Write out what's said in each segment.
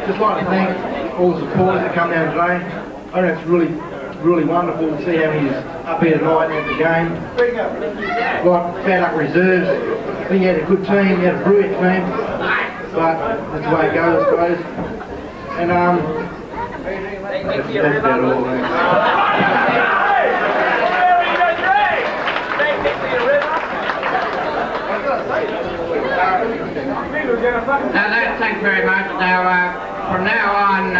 Just like to thank all the supporters that come down today. I think it's really wonderful to see how many is up here tonight at the game. Like fed up reserves. I think you had a good team, you had a brilliant team, but that's the way it goes, I suppose. And that's about all. Thanks very much. Now, from now on,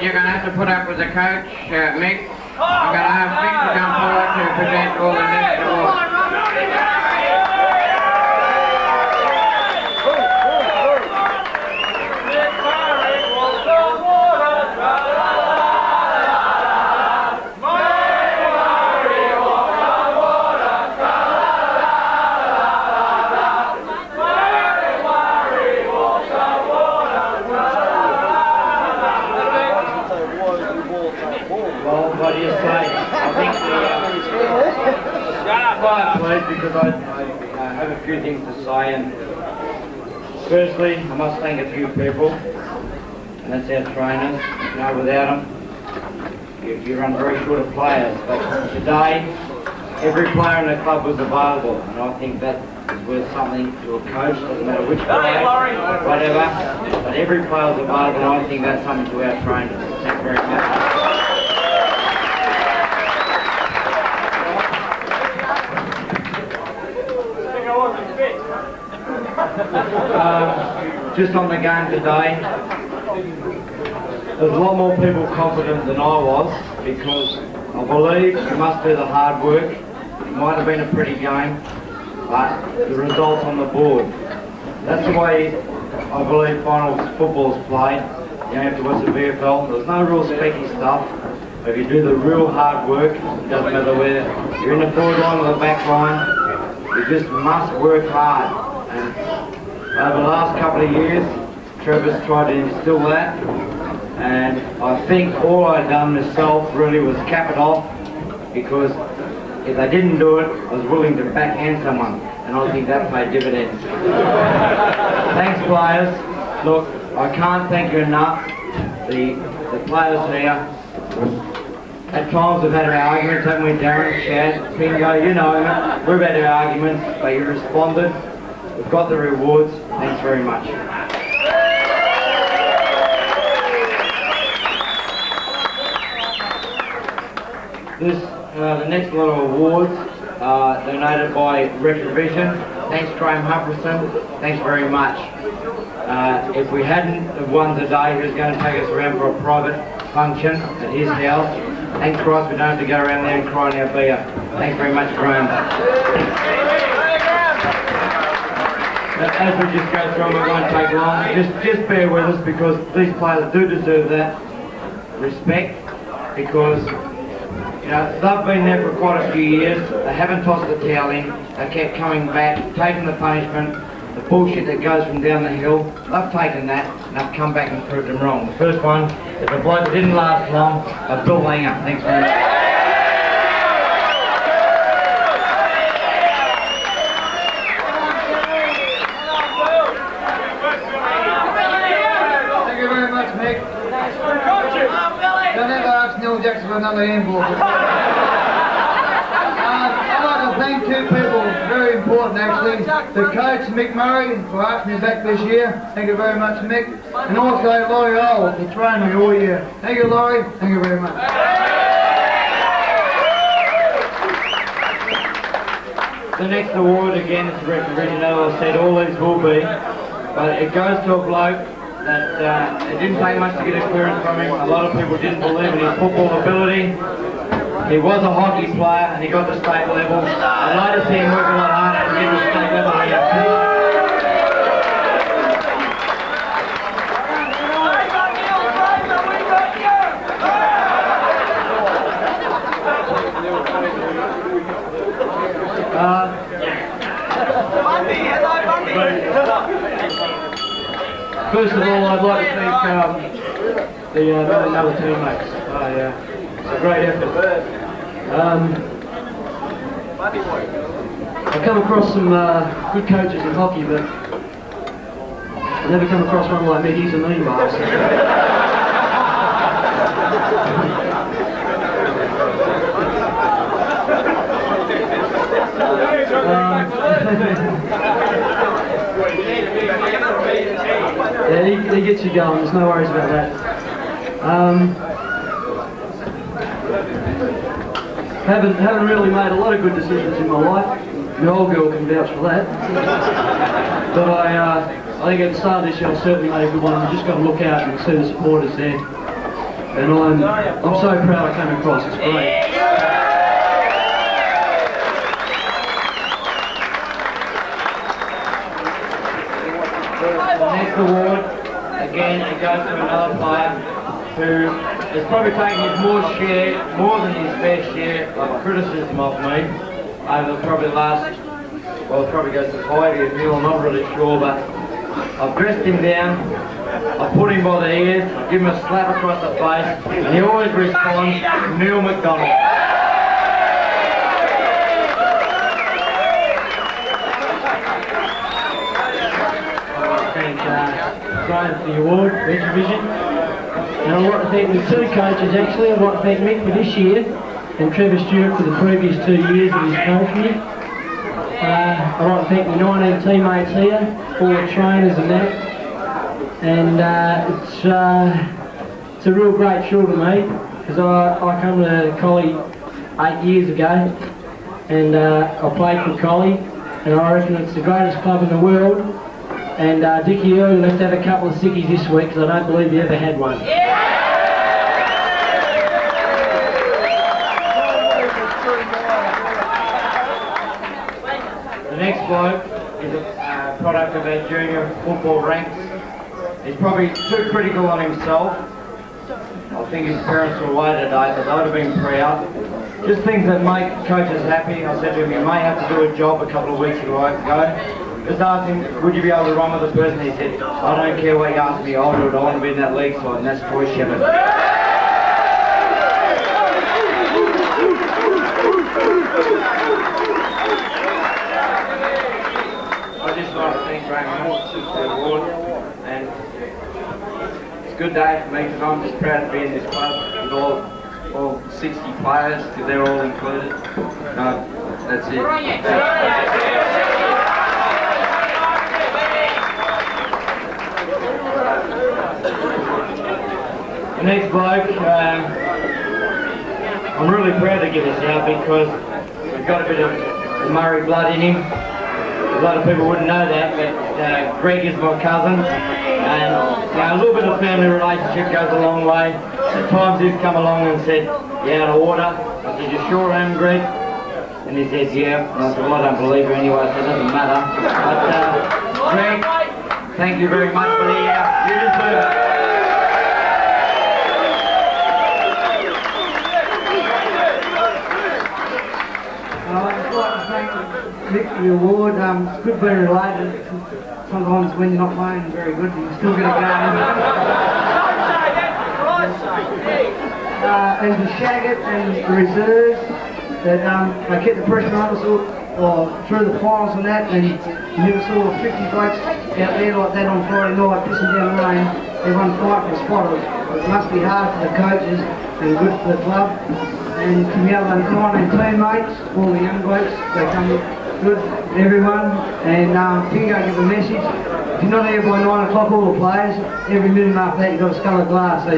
you're going to have to put up with the coach, Mick. I'm going to ask Mick to come forward to present all the next awards. Because I have a few things to say, and firstly I must thank a few people, and that's our trainers. You know, without them you run very short of players, but today every player in the club was available, and I think that is worth something to a coach. Doesn't matter which player, whatever, but every player was available, and I think that's something to our trainers. Thank you very much. Just on the game today, there's a lot more people confident than I was, because I believe you must do the hard work. It might have been a pretty game, but the results on the board. That's the way I believe finals football is played. You don't have to watch the VFL. There's no real specky stuff. If you do the real hard work, it doesn't matter whether you're in the forward line or the back line, you just must work hard. And over the last couple of years, Trevor's tried to instill that, and I think all I'd done myself really was cap it off, because if they didn't do it, I was willing to backhand someone, and I think that paid dividends. Thanks, players. Look, I can't thank you enough. The players here, at times we've had our arguments, haven't we, Darren, Shad, Pingo, you know, we've had our arguments, but you responded. We've got the rewards. Thanks very much. The next lot of awards are donated by Retrovision. Thanks, Graham Humperson. Thanks very much. If we hadn't have won today, he was going to take us around for a private function at his house. Thank Christ we don't have to go around there and cry in our beer. Thanks very much, Graham. As we just go through, we won't take long. Just bear with us, because these players do deserve that respect, because you know they've been there for quite a few years. They haven't tossed the towel in. They kept coming back, taking the punishment, the bullshit that goes from down the hill. They've taken that and they've come back and proved them wrong. The first one is a bloke that didn't last long, Bill Langer. Thanks very much. Another handball. I'd like to thank two people, very important actually. The coach, Mick Murray, for asking me back this year. Thank you very much, Mick. And also Laurie Owl, who trained me all year. Thank you, Laurie. Thank you very much. The next award again is Retrovision. As I said, all these will be, but it goes to a bloke that it didn't take much to get a clearance from him. A lot of people didn't believe in his football ability. He was a hockey player and he got to state level. I'd like to see him work a lot harder and get to state level. First of all, I'd like to thank the other teammates. It's a great effort. I come across some good coaches in hockey, but I never come across one like Mick. He's a mean bastard. Yeah, he gets you going, there's no worries about that. Haven't really made a lot of good decisions in my life. The old girl can vouch for that. But I think at the start of this year I certainly made a good one. You just got to look out and see the supporters there. And I'm so proud I came across, it's great. The next award, again, it goes to another player who has probably taken his more than his fair share of criticism of me over the probably last, well, it probably goes to 5 years now, I'm not really sure, but I've dressed him down, I put him by the ears, I give him a slap across the face, and he always responds, Neil McDonald. Graham for the award, Red Division. And I'd like to thank the 2 coaches actually. I'd like to thank Mick for this year and Trevor Stewart for the previous 2 years of his coaching. I'd like to thank the 19 teammates here, all the trainers and that. And it's a real great thrill to me because I come to Collie 8 years ago and I played for Collie and I reckon it's the greatest club in the world. And Dickie Earl left to have a couple of sickies this week because I don't believe he ever had one. The next bloke is a product of our junior football ranks. He's probably too critical on himself. I think his parents were away today, but they would have been proud. Just things that make coaches happy. I said to him, you may have to do a job a couple of weeks ago. Just asked him, would you be able to run with the person? He said, I don't care what you ask me, I'll do it. I want to be in that league side, and that's Troy Shepherd. I just like to thank Graham Moore for the award, and it's a good day for me because I'm just proud to be in this club with all 60 players, because they're all included. That's it. The next bloke, I'm really proud to give this out because we've got a bit of Murray blood in him. A lot of people wouldn't know that, but Greg is my cousin, and a little bit of family relationship goes a long way. At times he's come along and said, "You out of order?" I said, "You sure am, Greg?" And he says, "Yeah." And I said, "Well, I don't believe you anyway, so it doesn't matter." But Greg, thank you very much for the you deserve it. Mick for the award. It's good being related. Sometimes when you're not playing very good, you still get a game. And the Shagget and the reserves that they kept the pressure on us or through the finals and that, and you never saw 50 blokes out there like that on Friday night pissing down the rain. Everyone fighting for a spot. It must be hard for the coaches and good for the club. And from the other 19 teammates, all the young blokes, they come good, everyone. And Pingo give a message. If you're not here by 9 o'clock, all the players, every minute after that you've got a skull of glass. So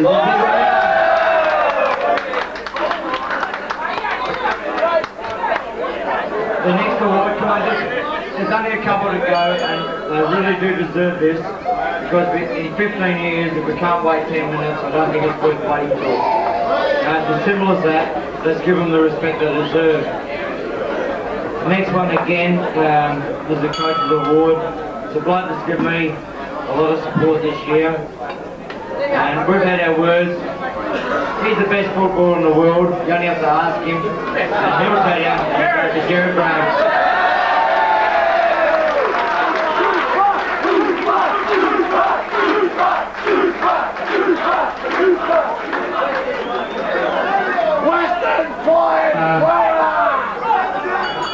the next award, there's only a couple to go, and they really do deserve this, because in 15 years, if we can't wait 10 minutes, I don't think it's worth waiting for. It's as simple as that. Let's give them the respect they deserve. The next one again is the Coach's Award. It's a bloke that's given me a lot of support this year, and we've had our words. He's the best footballer in the world. You only have to ask him, and he'll tell you. It's Jared Graham.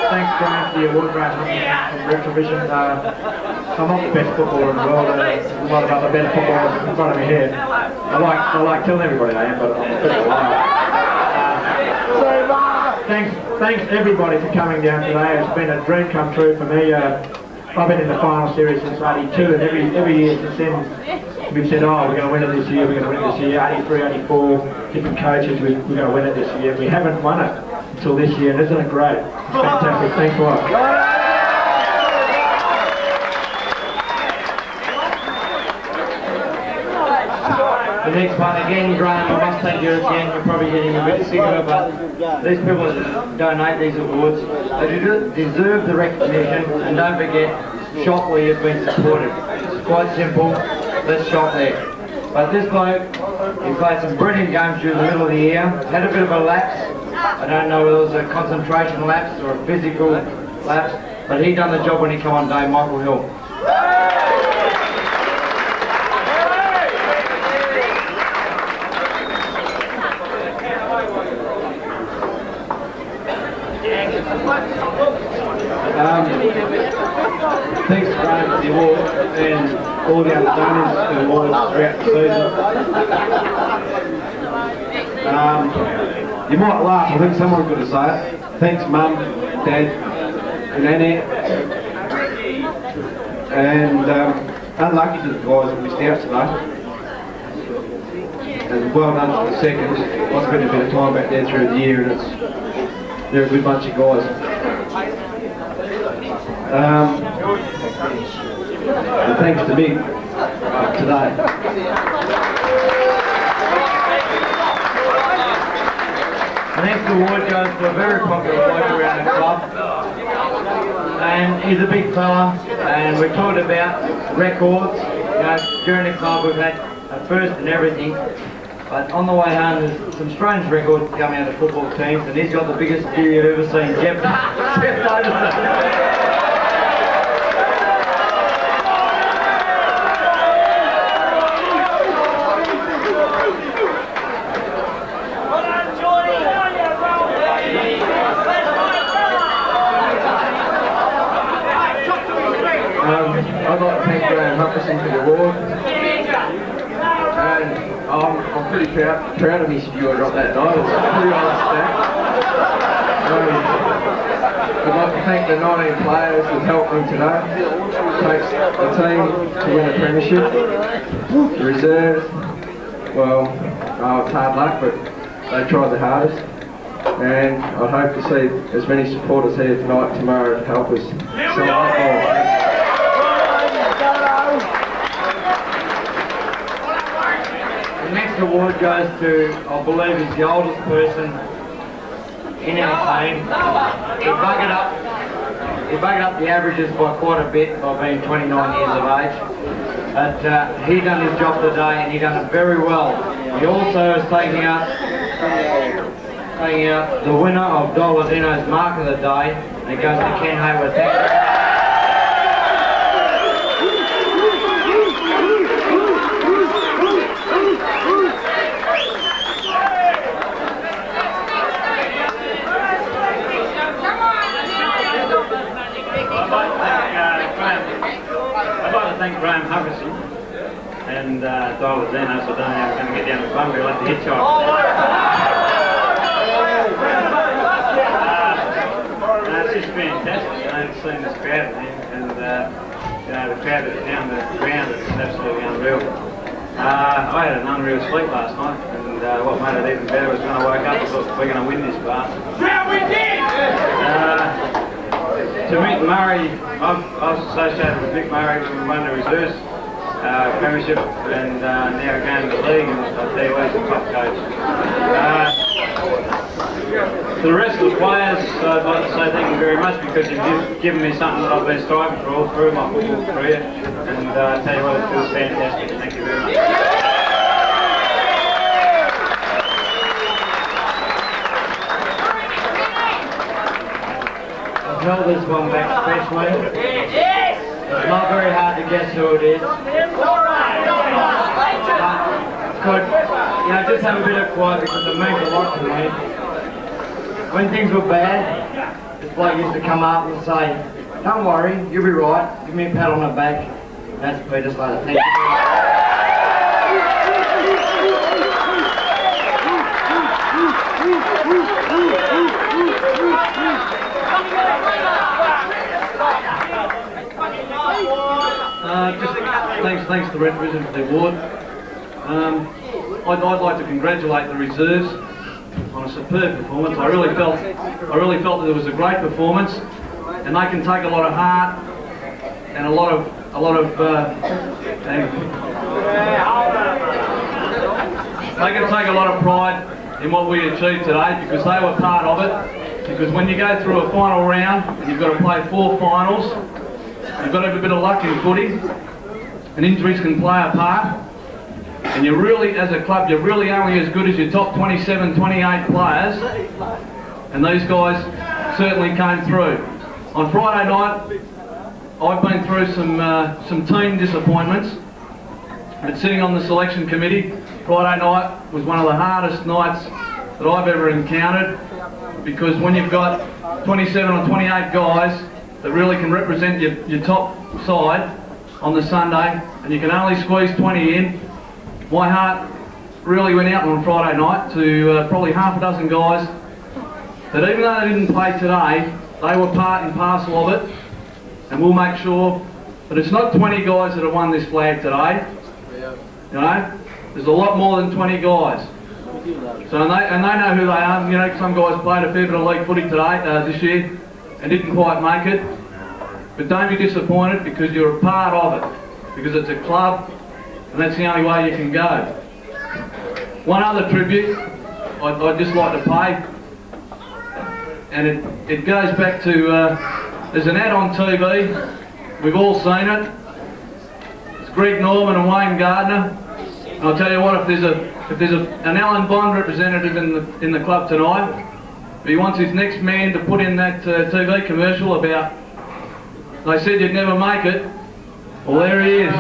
Thanks going to the award grant from Retribution. I'm not the best footballer in the world. There's a lot of other better footballers in front of me here. I like telling everybody I am, but I'm a bit of a liar. Thanks everybody for coming down today. It's been a dream come true for me. I've been in the final series since '82, and every year since then we've said, oh, we're going to win it this year, we're going to win it this year. '83, '84, different coaches, we're going to win it this year. We haven't won it until this year, and isn't it great? It's fantastic. Thanks a lot. The next one again, Graham, I must thank you again. You're probably getting a bit sick of it, but these people that donate these awards, they deserve the recognition, and don't forget, shop where you've been supported. It's quite simple, let's shop there. But this bloke, he played some brilliant games during the middle of the year, had a bit of a lapse. I don't know whether it was a concentration lapse or a physical lapse, but he done the job when he come on day, Michael Hill. Thanks Graham for the award and all the other donors for the awards throughout the season. You might laugh, I think someone's got to say it. Thanks Mum, Dad and Annette. And unlucky to the guys that missed out today. And well done for the seconds. I spent a bit of time back there through the year, and they're a good bunch of guys. And thanks to Mick today. The next award goes to a very popular bloke around the club, and he's a big fella, and we talked about records. You know, during the club we've had a first and everything, but on the way home there's some strange records coming out of football teams, and he's got the biggest deer you've ever seen, Jeff Davison. I'd like to thank Graham Hutchison for the award, and I'm pretty proud of me steward up that night. It's a pretty nice stack. I'd like to thank the 19 players that helped me today. It takes a team to win a premiership. The reserves, well, it's hard luck, but they tried the hardest. And I hope to see as many supporters here tonight, tomorrow, to help us celebrate. The next award goes to, I believe, he's the oldest person in our team. He buggered up the averages by quite a bit by being 29 years of age. But he done his job today, and he done it very well. He also is taking out the winner of Doladino's Mark of the Day, and it goes to Ken Hayward. I'd like to thank Graham Hutchison and Doladino, so I don't know how we're going to get down to Bunbury, I'll have to hitchhike. It's just fantastic, you know, seeing this crowd and you know, the crowd that's down the ground is absolutely unreal. I had an unreal sleep last night, and what made it even better was when I woke up and thought we're going to win this bar. Yeah, we did! To Mick Murray, I was associated with Mick Murray when we won the reserves premiership, and now going to the league, and I tell you what, he's a top coach. To the rest of the players, I'd like to say thank you very much, because you've given me something that I've been striving for all through my football career, and I tell you what, it feels fantastic. Thank you very much. I've held this one back especially. It's not very hard to guess who it is. Could, you know, just have a bit of quiet, because it means a lot to me. When things were bad, this bloke used to come up and say, "Don't worry, you'll be right. Give me a pat on the back." That's Peter Slater. Thank you. Just thanks to the representative for the award. I'd like to congratulate the reserves on a superb performance. I really felt that it was a great performance, and they can take a lot of heart and a lot of they can take a lot of pride in what we achieved today, because they were part of it. Because when you go through a final round and you've got to play 4 finals, you've got to have a bit of luck in footy, and injuries can play a part. And you really, as a club, you're really only as good as your top 27, 28 players, and these guys certainly came through. On Friday night, I've been through some team disappointments, but sitting on the selection committee, Friday night was one of the hardest nights that I've ever encountered, because when you've got 27 or 28 guys that really can represent your top side on the Sunday, and you can only squeeze 20 in, my heart really went out on Friday night to probably half a dozen guys that, even though they didn't play today, they were part and parcel of it. And we'll make sure that it's not 20 guys that have won this flag today. You know, there's a lot more than 20 guys. So and they know who they are. You know, some guys played a fair bit of league footy today, this year, and didn't quite make it. But don't be disappointed, because you're a part of it. Because it's a club, and that's the only way you can go. One other tribute I'd just like to pay, and it goes back to, there's an ad on TV, we've all seen it. It's Greg Norman and Wayne Gardner. And I'll tell you what, if there's an Alan Bond representative in the club tonight, but he wants his next man to put in that TV commercial about, they said you'd never make it, well, there he is.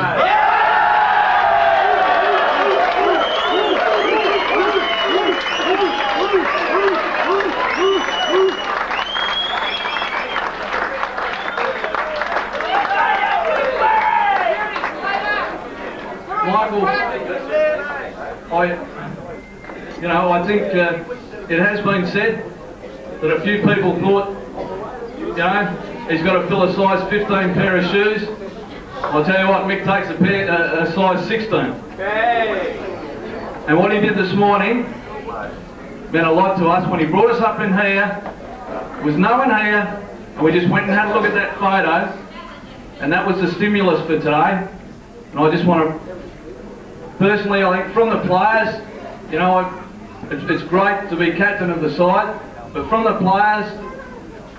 Michael, I think it has been said that a few people thought, he's got to fill a size 15 pair of shoes. I'll tell you what, Mick takes a size 16. And what he did this morning meant a lot to us. When he brought us up in here, there was no one here, and we just went and had a look at that photo, and that was the stimulus for today. And I just want to, personally, I think from the players, it's great to be captain of the side, but from the players,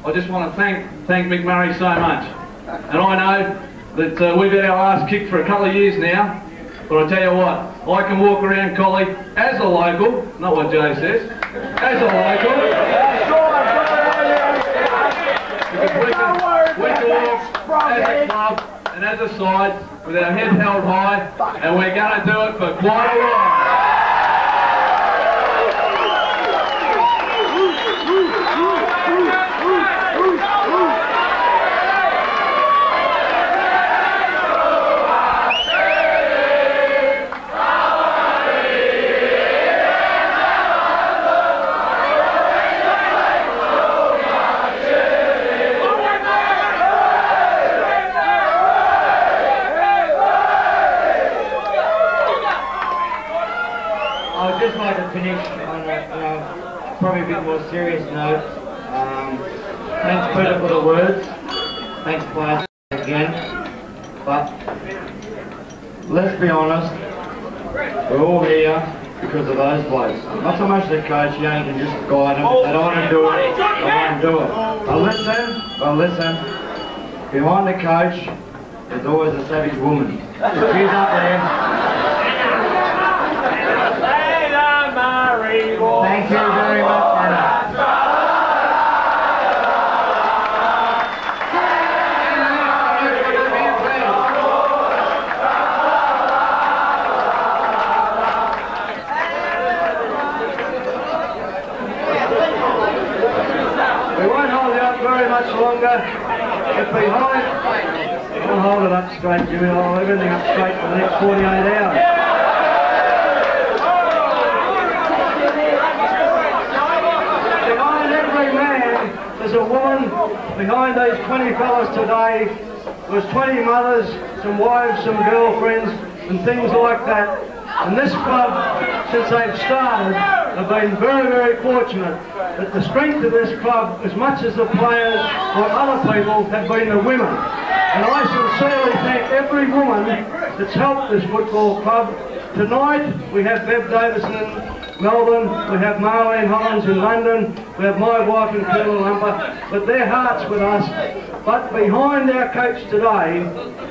I just want to thank Mick Murray so much. And I know that we've had our ass kicked for a couple of years now, but I tell you what, I can walk around Collie as a local, not what Jay says, as a local, because we can walk as a club and as a side with our head held high, and we're going to do it for quite a while. I'd just like to finish on a probably a bit more serious note. Thanks Peter for the words. Thanks players again. But let's be honest, we're all here because of those blokes. Not so much the coach, he ain't can just guide them. If they don't want to do it, they won't do it. But listen, behind the coach, there's always a savage woman. She's up there. Thank you very much, Anna. We won't hold out very Get behind. I'll hold it up straight, Jimmy. I'll hold everything up straight for the next 48 hours. Behind every man, there's a woman. Behind these 20 fellas today was 20 mothers, some wives, some girlfriends, and things like that. And this club, since they've started, have been very, very fortunate that the strength of this club, as much as the players or other people, have been the women. And I sincerely thank every woman that's helped this football club. Tonight we have Bev Davison in Melbourne, we have Marlene Hollins in London, we have my wife in Colonel Lumper, but their heart's with us. But behind our coach today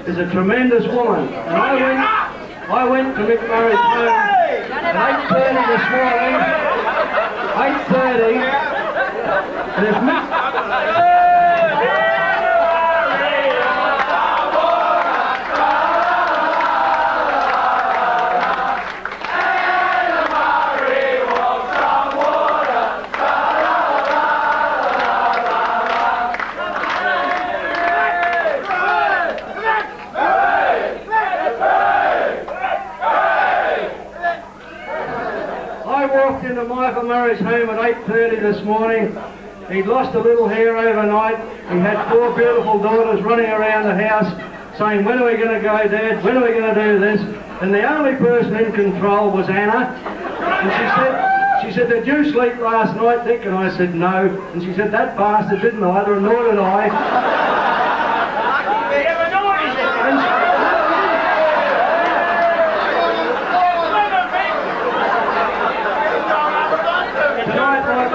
is a tremendous woman. And I went to Mick Murray's home at 8:30 this morning. 8:30. And if Mick... into Michael Murray's home at 8:30 this morning. He'd lost a little hair overnight. He had 4 beautiful daughters running around the house saying, when are we going to go, Dad? When are we going to do this? And the only person in control was Anna. And she said, did you sleep last night, Dick? And I said, no. And she said, that bastard didn't either, and nor did I.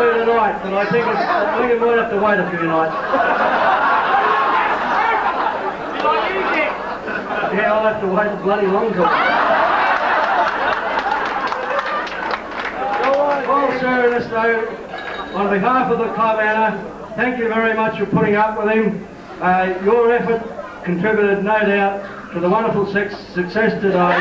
Tonight, but I think it might have to wait a few nights. Yeah, I'll have to wait a bloody long time. Well, sir, in this though, on behalf of the club, Anna, thank you very much for putting up with him. Your effort contributed, no doubt, to the wonderful success today.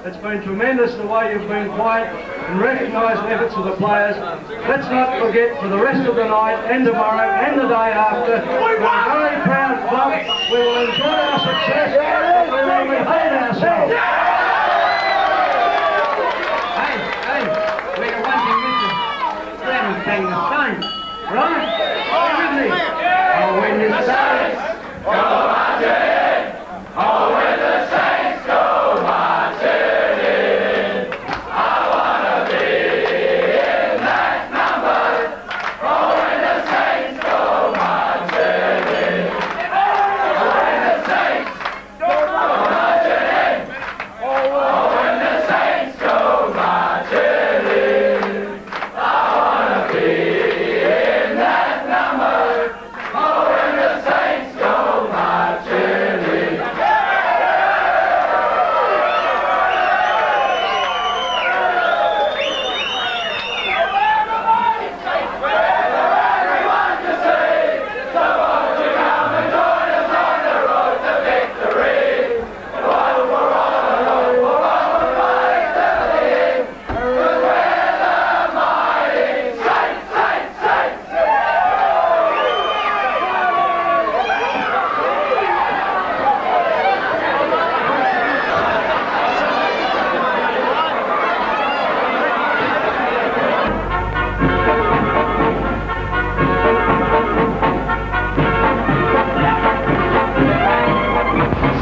It's been tremendous the way you've been quiet and recognised the efforts of the players. Let's not forget, for the rest of the night and tomorrow and the day after, we're a very proud club. We will enjoy our success, but we will behave ourselves. Hey, we're wanting Mr. Clemens saying the Saints, right? Everything. Oh, when the Saints go marching, oh, when the Saints go marching.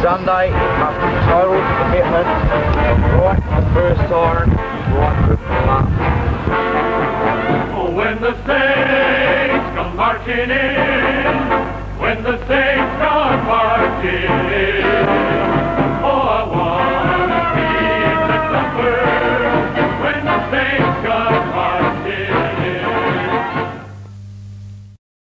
Sunday, after total commitment, right from the first siren, right through the last. Oh, when the Saints come marching in, when the Saints come marching in.